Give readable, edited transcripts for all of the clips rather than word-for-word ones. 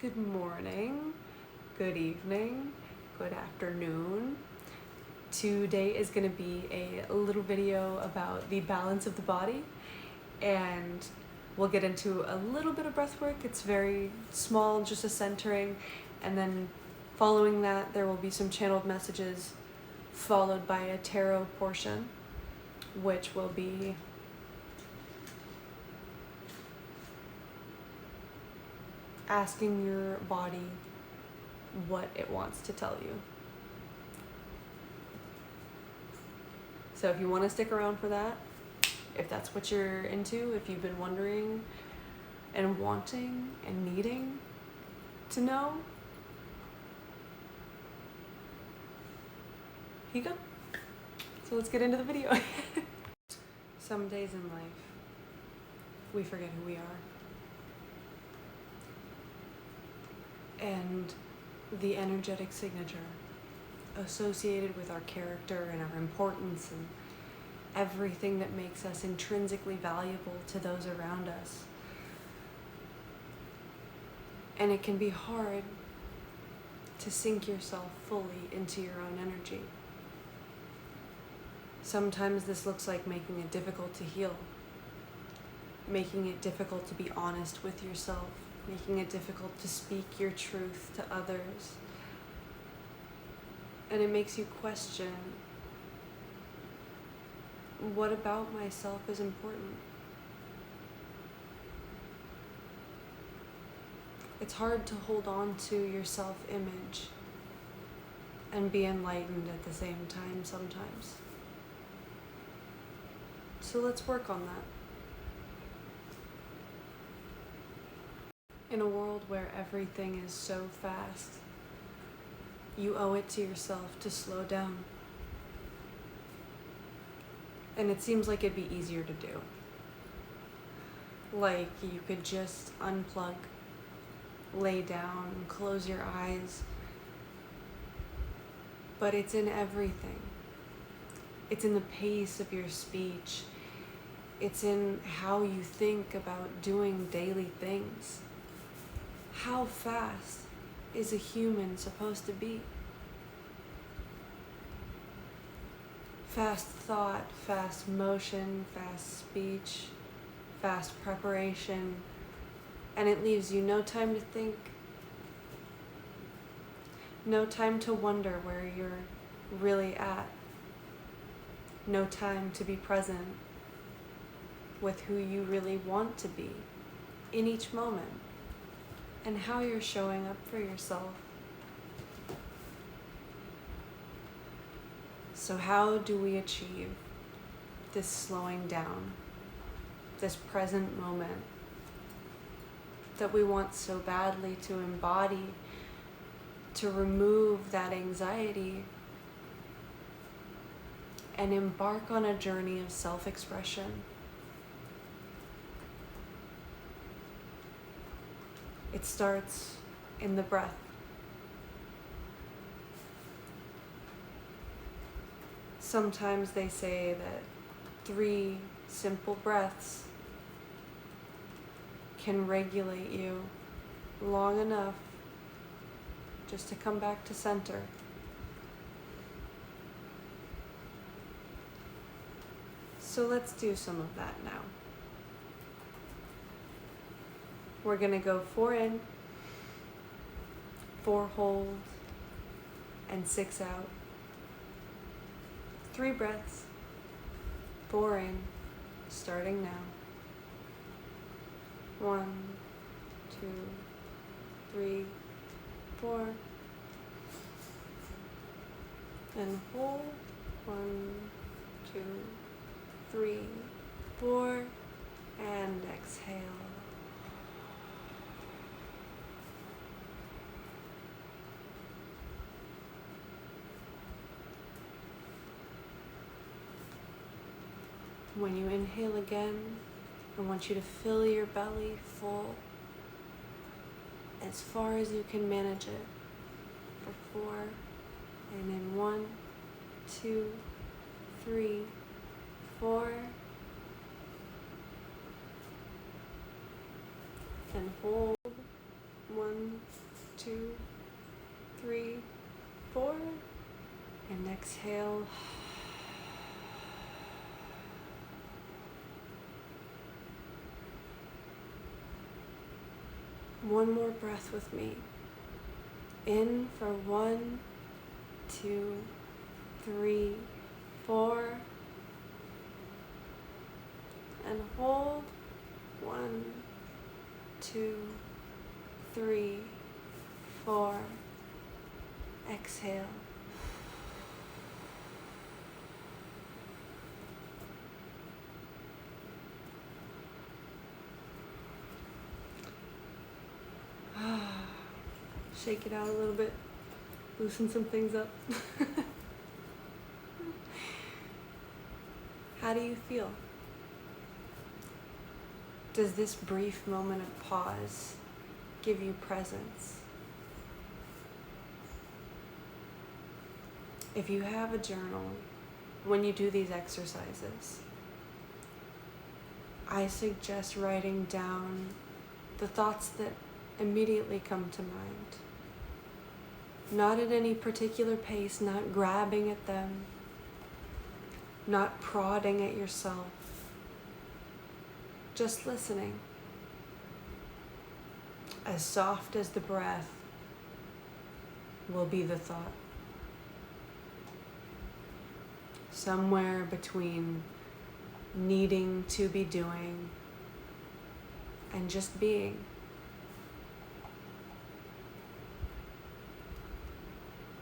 good morning, good evening, good afternoon. Today is going to be a little video about the balance of the body, and we'll get into a little bit of breath work. It's very small, just a centering, and then following that there will be some channeled messages followed by a tarot portion, which will be asking your body what it wants to tell you. So if you want to stick around for that, if that's what you're into, if you've been wondering and wanting and needing to know, here you go. So let's get into the video. Some days in life, we forget who we are. And the energetic signature associated with our character and our importance and everything that makes us intrinsically valuable to those around us. And it can be hard to sink yourself fully into your own energy. Sometimes this looks like making it difficult to heal, making it difficult to be honest with yourself, making it difficult to speak your truth to others. And it makes you question, what about myself is important? It's hard to hold on to your self-image and be enlightened at the same time sometimes. So let's work on that. In a world where everything is so fast, you owe it to yourself to slow down. And it seems like it'd be easier to do. Like you could just unplug, lay down, close your eyes. But it's in everything. It's in the pace of your speech. It's in how you think about doing daily things. How fast is a human supposed to be? Fast thought, fast motion, fast speech, fast preparation, and it leaves you no time to think, no time to wonder where you're really at, no time to be present with who you really want to be in each moment, and how you're showing up for yourself. So how do we achieve this slowing down, this present moment that we want so badly to embody, to remove that anxiety and embark on a journey of self-expression? It starts in the breath. Sometimes they say that 3 simple breaths can regulate you long enough just to come back to center. So let's do some of that now. We're going to go 4 in, 4 hold, and 6 out. 3 breaths, 4 in, starting now. 1, 2, 3, 4. And hold. 1, 2, 3, 4. And exhale. When you inhale again, I want you to fill your belly full as far as you can manage it for 4, and then 1, 2, 3, 4, and hold. 1, exhale. One more breath with me. In for 1, 2, 3, 4. And hold. 1, 2, 3, 4. Exhale. Shake it out a little bit. Loosen some things up. How do you feel? Does this brief moment of pause give you presence? If you have a journal, when you do these exercises, I suggest writing down the thoughts that immediately come to mind. Not at any particular pace, not grabbing at them, not prodding at yourself, just listening. As soft as the breath will be the thought. Somewhere between needing to be doing and just being.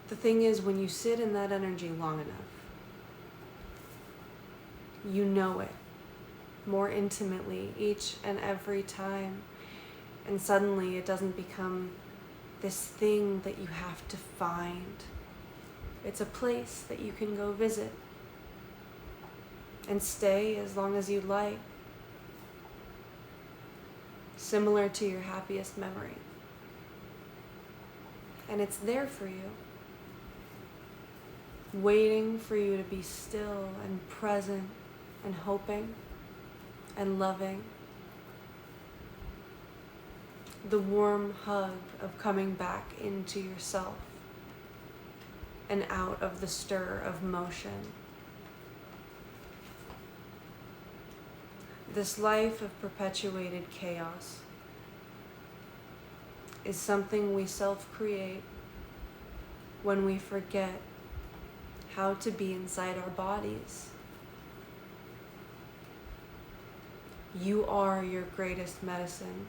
The thing is, when you sit in that energy long enough, you know it more intimately each and every time. And suddenly it doesn't become this thing that you have to find. It's a place that you can go visit and stay as long as you like, similar to your happiest memory. And it's there for you, waiting for you to be still and present and hoping and loving. The warm hug of coming back into yourself and out of the stir of motion. This life of perpetuated chaos is something we self-create when we forget how to be inside our bodies. You are your greatest medicine.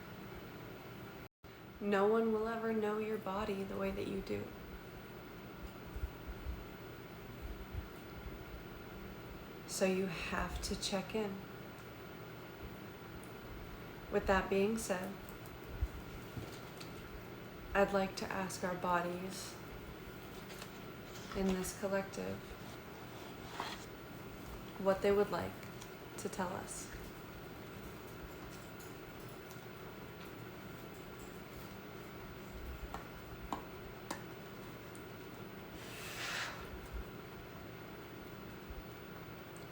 No one will ever know your body the way that you do. So you have to check in. With that being said, I'd like to ask our bodies in this collective what they would like to tell us.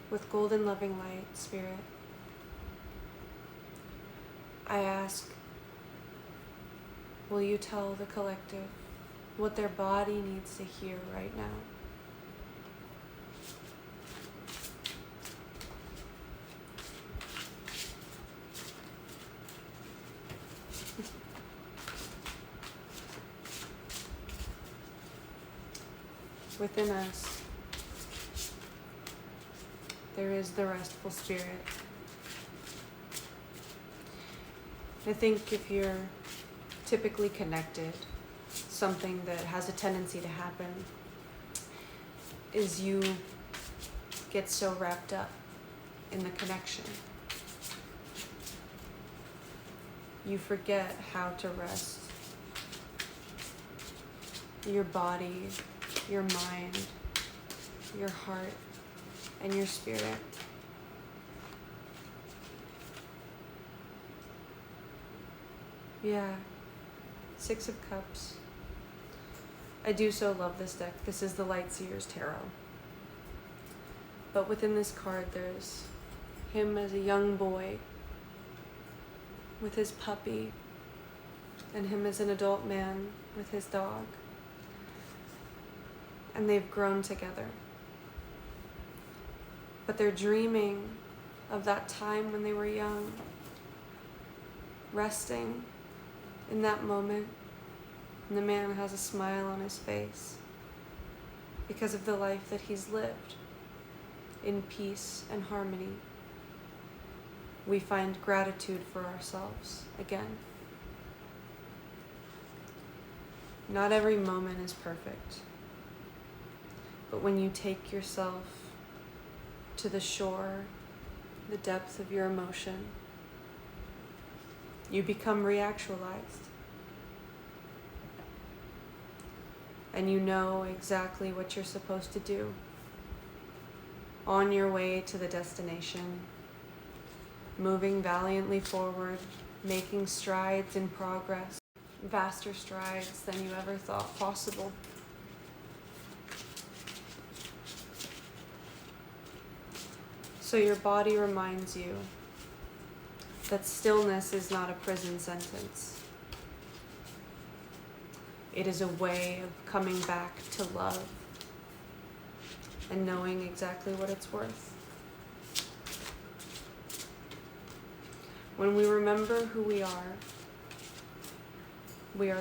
With golden loving light, Spirit, I ask, will you tell the collective what their body needs to hear right now? Within us, there is the restful spirit. I think if you're typically connected, something that has a tendency to happen is you get so wrapped up in the connection. You forget how to rest your body, your mind, your heart, and your spirit. Yeah, 6 of Cups. I do so love this deck. This is the Lightseer's Tarot. But within this card, there's him as a young boy with his puppy, and him as an adult man with his dog. And they've grown together. but they're dreaming of that time when they were young, resting in that moment, and the man has a smile on his face because of the life that he's lived in peace and harmony. We find gratitude for ourselves again. Not every moment is perfect, but when you take yourself to the shore, the depth of your emotion, you become reactualized. And you know exactly what you're supposed to do on your way to the destination, moving valiantly forward, making strides in progress, vaster strides than you ever thought possible. So your body reminds you that stillness is not a prison sentence. It is a way of coming back to love and knowing exactly what it's worth. When we remember who we are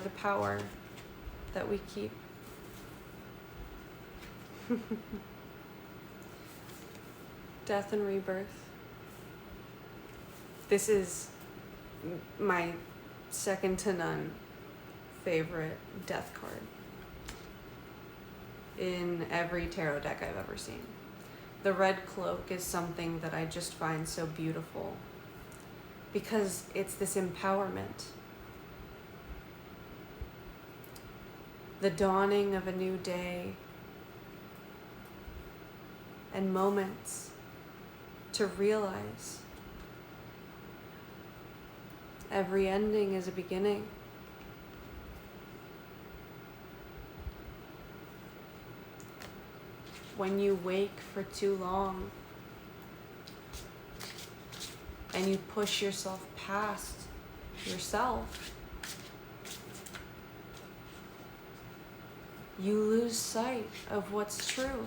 the power that we keep. Death and rebirth. This is my second to none favorite death card in every tarot deck I've ever seen. The red cloak is something that I just find so beautiful because it's this empowerment. The dawning of a new day and moments to realize every ending is a beginning. When you wake for too long and you push yourself past yourself, you lose sight of what's true,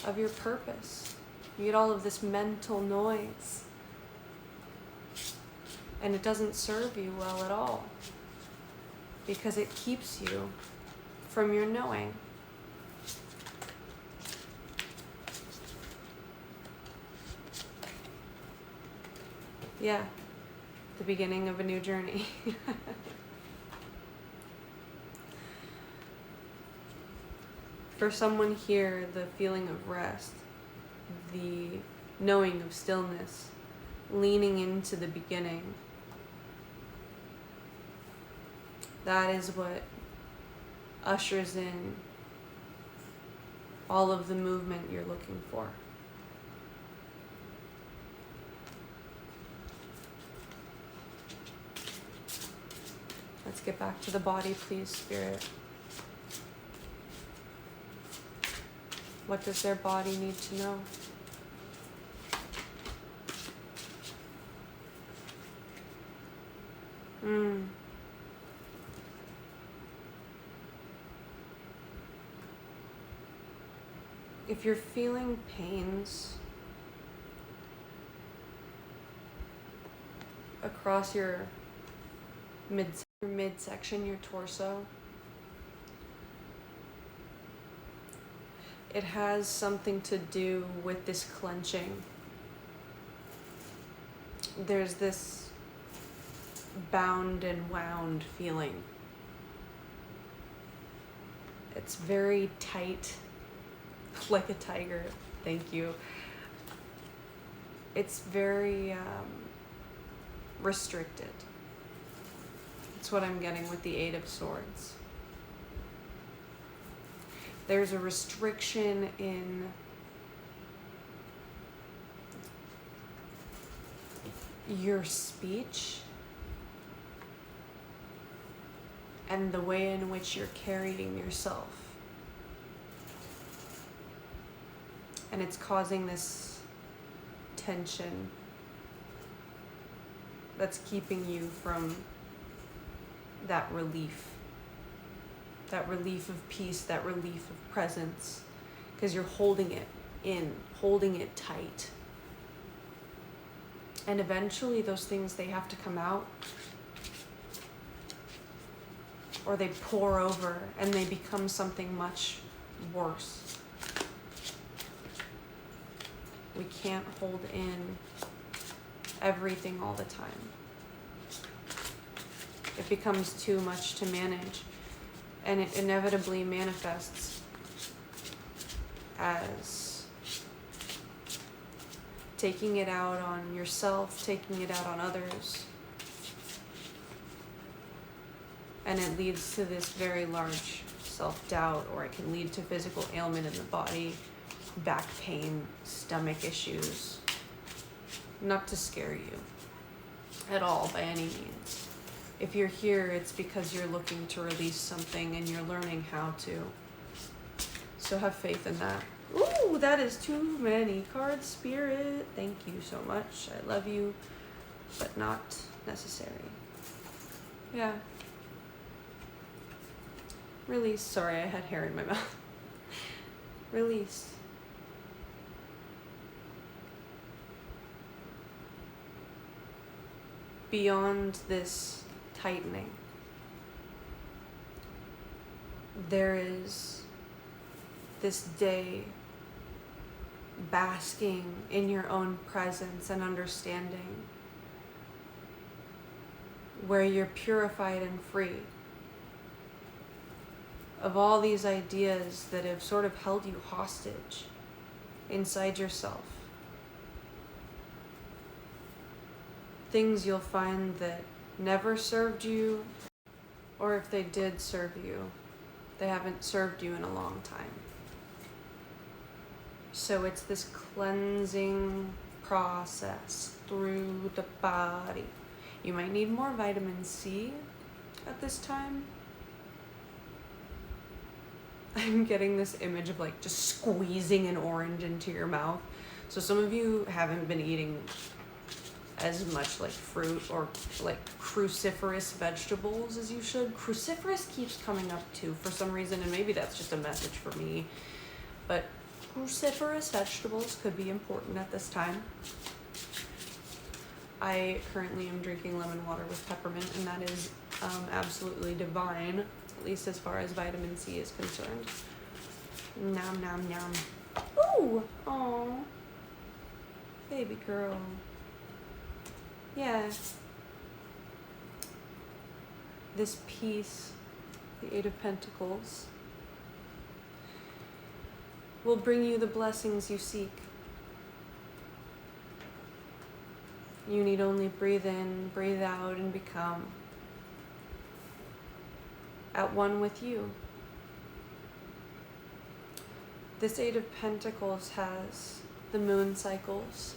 of your purpose. You get all of this mental noise, and it doesn't serve you well at all because it keeps you from your knowing. Yeah, the beginning of a new journey. For someone here, the feeling of rest, the knowing of stillness, leaning into the beginning, that is what ushers in all of the movement you're looking for. Let's get back to the body, please, Spirit. What does their body need to know? If you're feeling pains across your midsection, your torso, it has something to do with this clenching. There's this bound and wound feeling. It's very tight, like a tiger. Thank you. It's very restricted. That's what I'm getting with the Eight of Swords. There's a restriction in your speech and the way in which you're carrying yourself. And it's causing this tension that's keeping you from that relief of peace, that relief of presence, because you're holding it in, holding it tight. And eventually those things, they have to come out, or they pour over and they become something much worse. We can't hold in everything all the time. It becomes too much to manage, and it inevitably manifests as taking it out on yourself, taking it out on others. And it leads to this very large self-doubt, or it can lead to physical ailment in the body, back pain, stomach issues. Not to scare you at all by any means. If you're here, it's because you're looking to release something and you're learning how to. So have faith in that. Ooh, that is too many cards, Spirit. Thank you so much. I love you, but not necessary. Yeah. Release. Sorry, I had hair in my mouth. Release. Beyond this tightening, there is this day basking in your own presence and understanding, where you're purified and free of all these ideas that have sort of held you hostage inside yourself. Things you'll find that never served you, or if they did serve you, they haven't served you in a long time. So it's this cleansing process through the body. You might need more vitamin C at this time. I'm getting this image of like just squeezing an orange into your mouth. So some of you haven't been eating as much like fruit or like cruciferous vegetables as you should. Cruciferous keeps coming up too for some reason, and maybe that's just a message for me. But cruciferous vegetables could be important at this time. I currently am drinking lemon water with peppermint, and that is absolutely divine, at least as far as vitamin C is concerned. Nom, nom, nom. Ooh! Aw. Baby girl. Yeah. This piece, the Eight of Pentacles, will bring you the blessings you seek. You need only breathe in, breathe out, and become at one with you. This Eight of Pentacles has the moon cycles.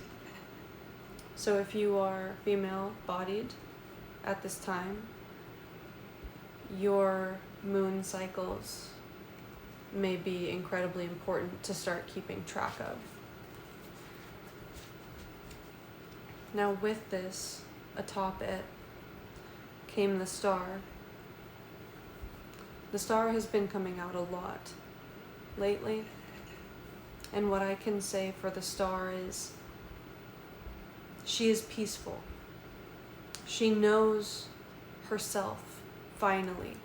So if you are female-bodied at this time, your moon cycles may be incredibly important to start keeping track of. Now with this, atop it, came the star. The star has been coming out a lot lately, and what I can say for the star is she is peaceful. She knows herself, finally.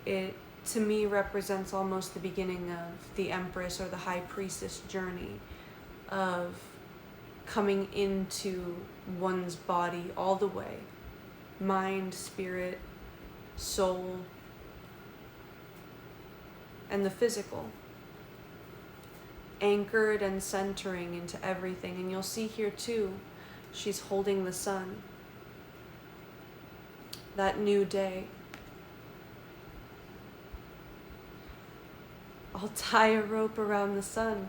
It, to me, represents almost the beginning of the Empress or the High Priestess journey of coming into one's body all the way. Mind, spirit, soul, and the physical. Anchored and centering into everything. And you'll see here too, she's holding the sun. That new day. I'll tie a rope around the sun.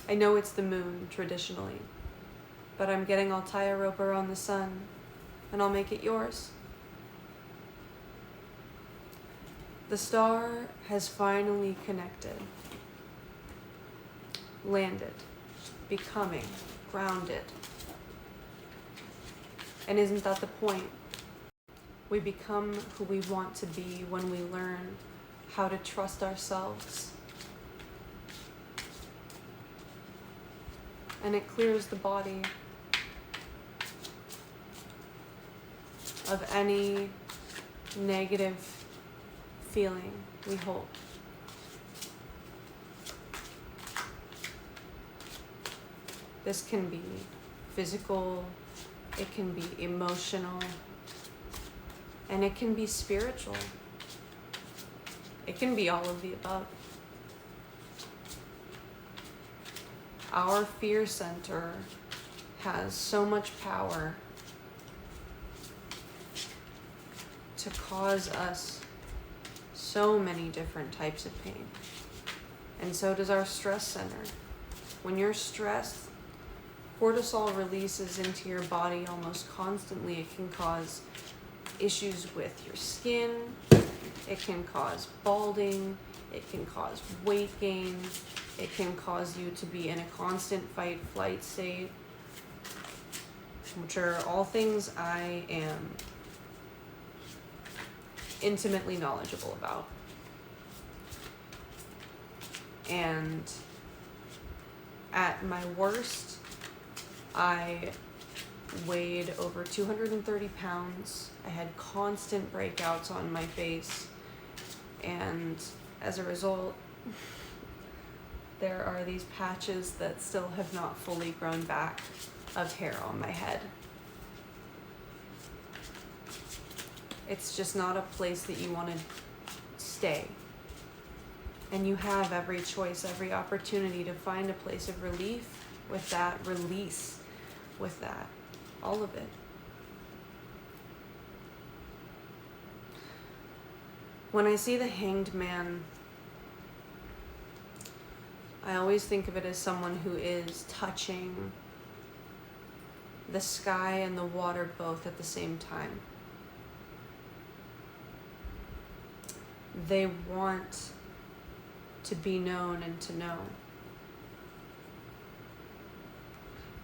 I know it's the moon traditionally, but I'm getting I'll tie a rope around the sun and I'll make it yours. The star has finally connected. Landed, becoming, grounded. And isn't that the point? We become who we want to be when we learn how to trust ourselves. and it clears the body of any negative feeling we hold. This can be physical, it can be emotional, and it can be spiritual. It can be all of the above. Our fear center has so much power to cause us so many different types of pain. And so does our stress center. When you're stressed, cortisol releases into your body almost constantly. It can cause issues with your skin, it can cause balding, it can cause weight gain, it can cause you to be in a constant fight-flight state, which are all things I am intimately knowledgeable about. And at my worst, I weighed over 230 pounds. I had constant breakouts on my face. And as a result, there are these patches that still have not fully grown back of hair on my head. It's just not a place that you want to stay. And you have every choice, every opportunity to find a place of relief with that, release with that, all of it. When I see the Hanged Man, I always think of it as someone who is touching the sky and the water both at the same time. They want to be known and to know.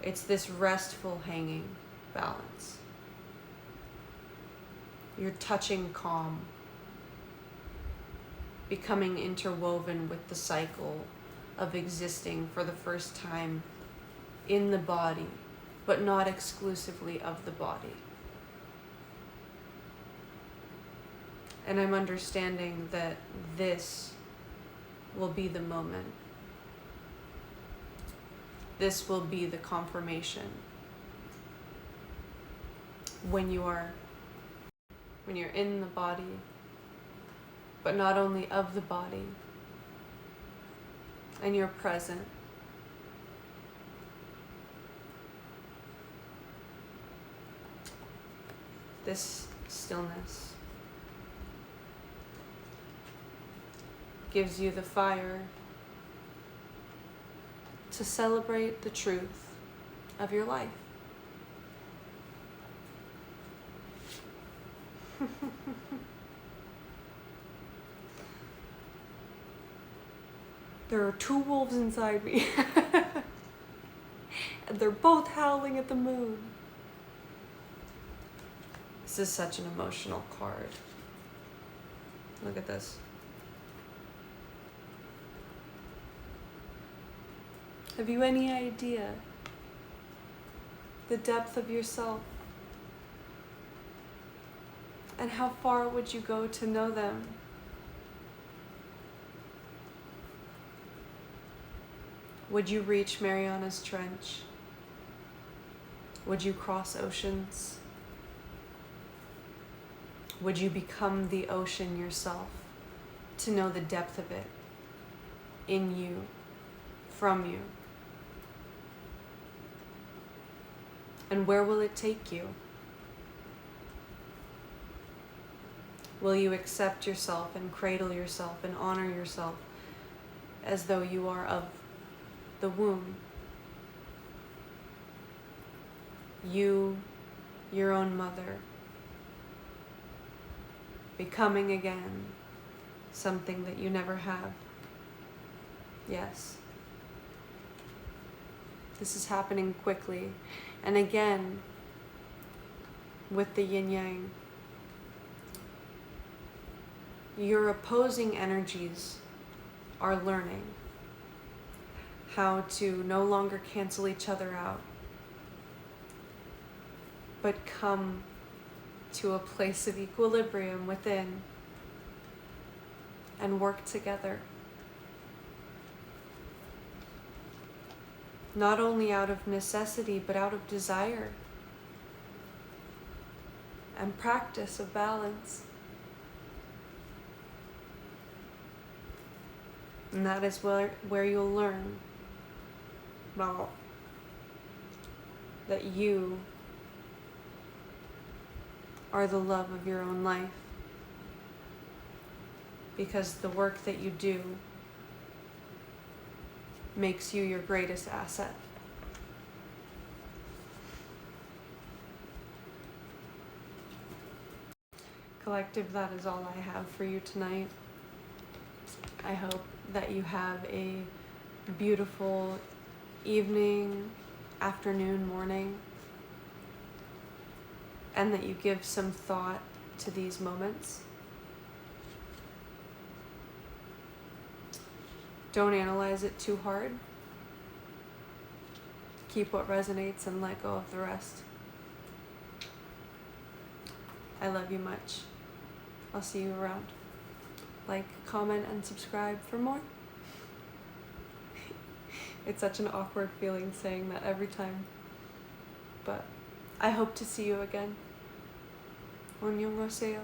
It's this restful hanging balance. You're touching calm, becoming interwoven with the cycle of existing for the first time in the body, but not exclusively of the body. And I'm understanding that this will be the moment. This will be the confirmation when you're in the body, but not only of the body, and you're present. This stillness gives you the fire to celebrate the truth of your life. There are two wolves inside me. And they're both howling at the moon. This is such an emotional card. Look at this. Have you any idea the depth of yourself? And how far would you go to know them? Would you reach Mariana's Trench? Would you cross oceans? Would you become the ocean yourself to know the depth of it in you, from you? And where will it take you? Will you accept yourself and cradle yourself and honor yourself as though you are of the womb? You, your own mother, becoming again something that you never have. Yes. This is happening quickly. And again, with the yin-yang, your opposing energies are learning how to no longer cancel each other out, but come to a place of equilibrium within and work together. Not only out of necessity, but out of desire and practice of balance. And that is where you'll learn that you are the love of your own life, because the work that you do makes you your greatest asset. Collective, that is all I have for you tonight. I hope that you have a beautiful evening, afternoon, morning, and that you give some thought to these moments. Don't analyze it too hard. Keep what resonates and let go of the rest. I love you much. I'll see you around. Like, comment, and subscribe for more. It's such an awkward feeling saying that every time. But I hope to see you again. Annyeonghaseyo.